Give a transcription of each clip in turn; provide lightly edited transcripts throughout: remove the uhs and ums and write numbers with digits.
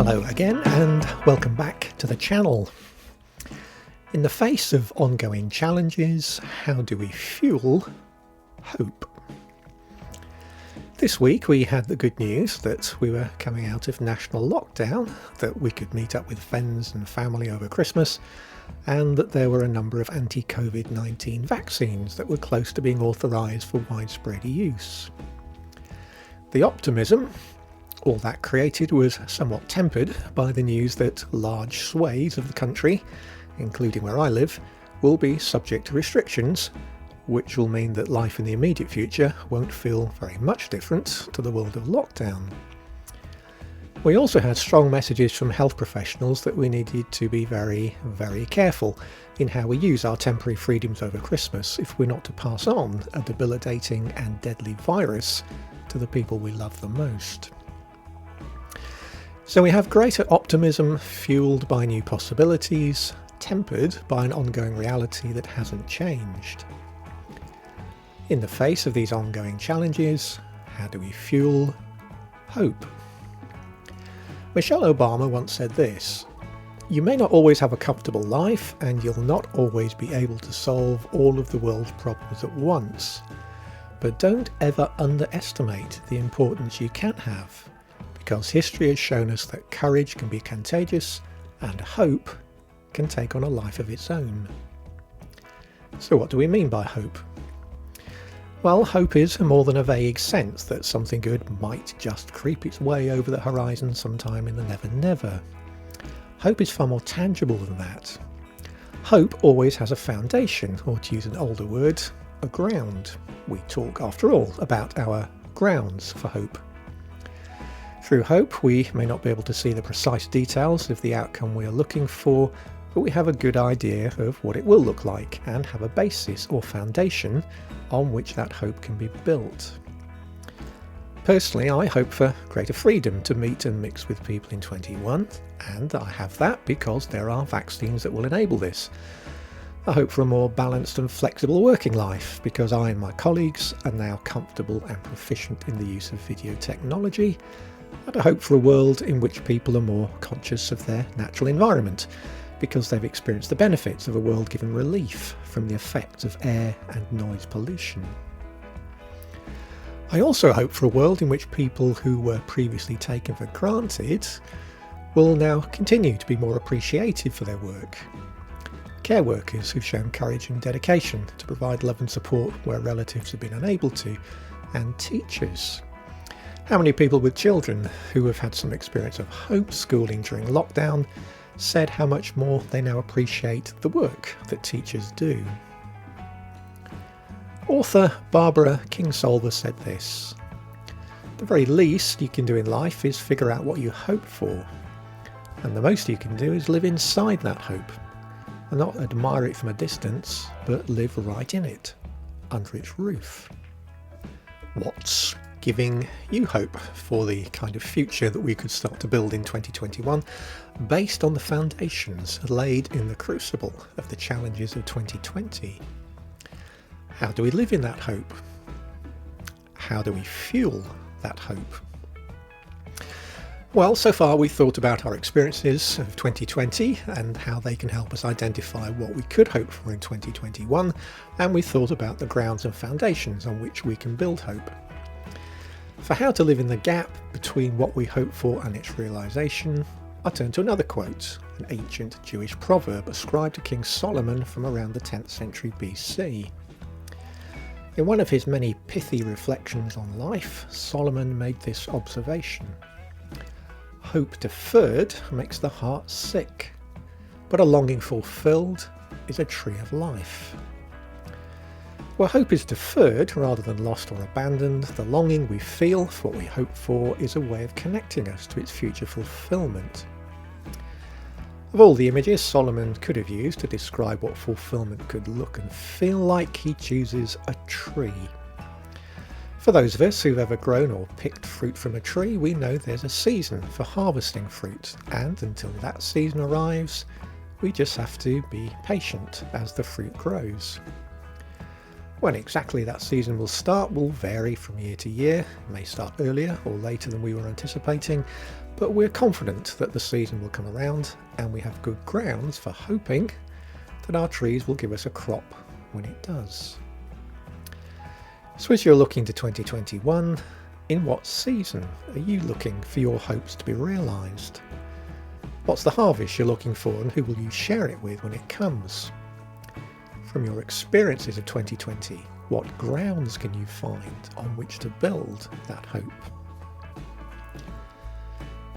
Hello again and welcome back to the channel. In the face of ongoing challenges, how do we fuel hope? This week we had the good news that we were coming out of national lockdown, that we could meet up with friends and family over Christmas, and that there were a number of anti-COVID-19 vaccines that were close to being authorised for widespread use. The optimism all that created was somewhat tempered by the news that large swathes of the country, including where I live, will be subject to restrictions, which will mean that life in the immediate future won't feel very much different to the world of lockdown. We also had strong messages from health professionals that we needed to be very, very careful in how we use our temporary freedoms over Christmas if we're not to pass on a debilitating and deadly virus to the people we love the most. So we have greater optimism fueled by new possibilities, tempered by an ongoing reality that hasn't changed. In the face of these ongoing challenges, how do we fuel hope? Michelle Obama once said this: "You may not always have a comfortable life, and you'll not always be able to solve all of the world's problems at once. But don't ever underestimate the importance you can have, because history has shown us that courage can be contagious and hope can take on a life of its own." So what do we mean by hope? Well, hope is more than a vague sense that something good might just creep its way over the horizon sometime in the never never. Hope is far more tangible than that. Hope always has a foundation, or to use an older word, a ground. We talk, after all, about our grounds for hope. Through hope, we may not be able to see the precise details of the outcome we are looking for, but we have a good idea of what it will look like and have a basis or foundation on which that hope can be built. Personally, I hope for greater freedom to meet and mix with people in 21, and I have that because there are vaccines that will enable this. I hope for a more balanced and flexible working life because I and my colleagues are now comfortable and proficient in the use of video technology. And I hope for a world in which people are more conscious of their natural environment because they've experienced the benefits of a world given relief from the effects of air and noise pollution. I also hope for a world in which people who were previously taken for granted will now continue to be more appreciated for their work. Care workers who've shown courage and dedication to provide love and support where relatives have been unable to, and teachers. How many people with children who have had some experience of homeschooling during lockdown said how much more they now appreciate the work that teachers do? Author Barbara Kingsolver said this: "The very least you can do in life is figure out what you hope for, and the most you can do is live inside that hope, and not admire it from a distance, but live right in it, under its roof." What's giving you hope for the kind of future that we could start to build in 2021 based on the foundations laid in the crucible of the challenges of 2020? How do we live in that hope? How do we fuel that hope? Well, so far we've thought about our experiences of 2020 and how they can help us identify what we could hope for in 2021, and we thought about the grounds and foundations on which we can build hope. For how to live in the gap between what we hope for and its realisation, I turn to another quote, an ancient Jewish proverb ascribed to King Solomon from around the 10th century BC. In one of his many pithy reflections on life, Solomon made this observation: "Hope deferred makes the heart sick, but a longing fulfilled is a tree of life." Where hope is deferred rather than lost or abandoned, the longing we feel for what we hope for is a way of connecting us to its future fulfilment. Of all the images Solomon could have used to describe what fulfilment could look and feel like, he chooses a tree. For those of us who've ever grown or picked fruit from a tree, we know there's a season for harvesting fruit, and until that season arrives, we just have to be patient as the fruit grows. When exactly that season will start will vary from year to year. It may start earlier or later than we were anticipating, but we're confident that the season will come around, and we have good grounds for hoping that our trees will give us a crop when it does. So as you're looking to 2021, in what season are you looking for your hopes to be realised? What's the harvest you're looking for, and who will you share it with when it comes? From your experiences of 2020, what grounds can you find on which to build that hope?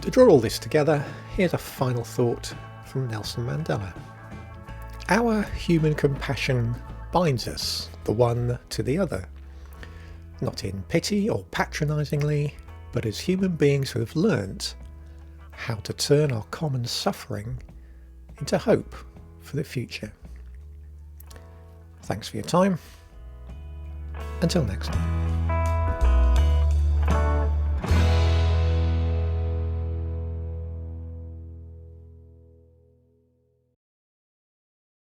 To draw all this together, here's a final thought from Nelson Mandela. Our human compassion binds us, the one to the other, not in pity or patronisingly, but as human beings who have learnt how to turn our common suffering into hope for the future. Thanks for your time. Until next time.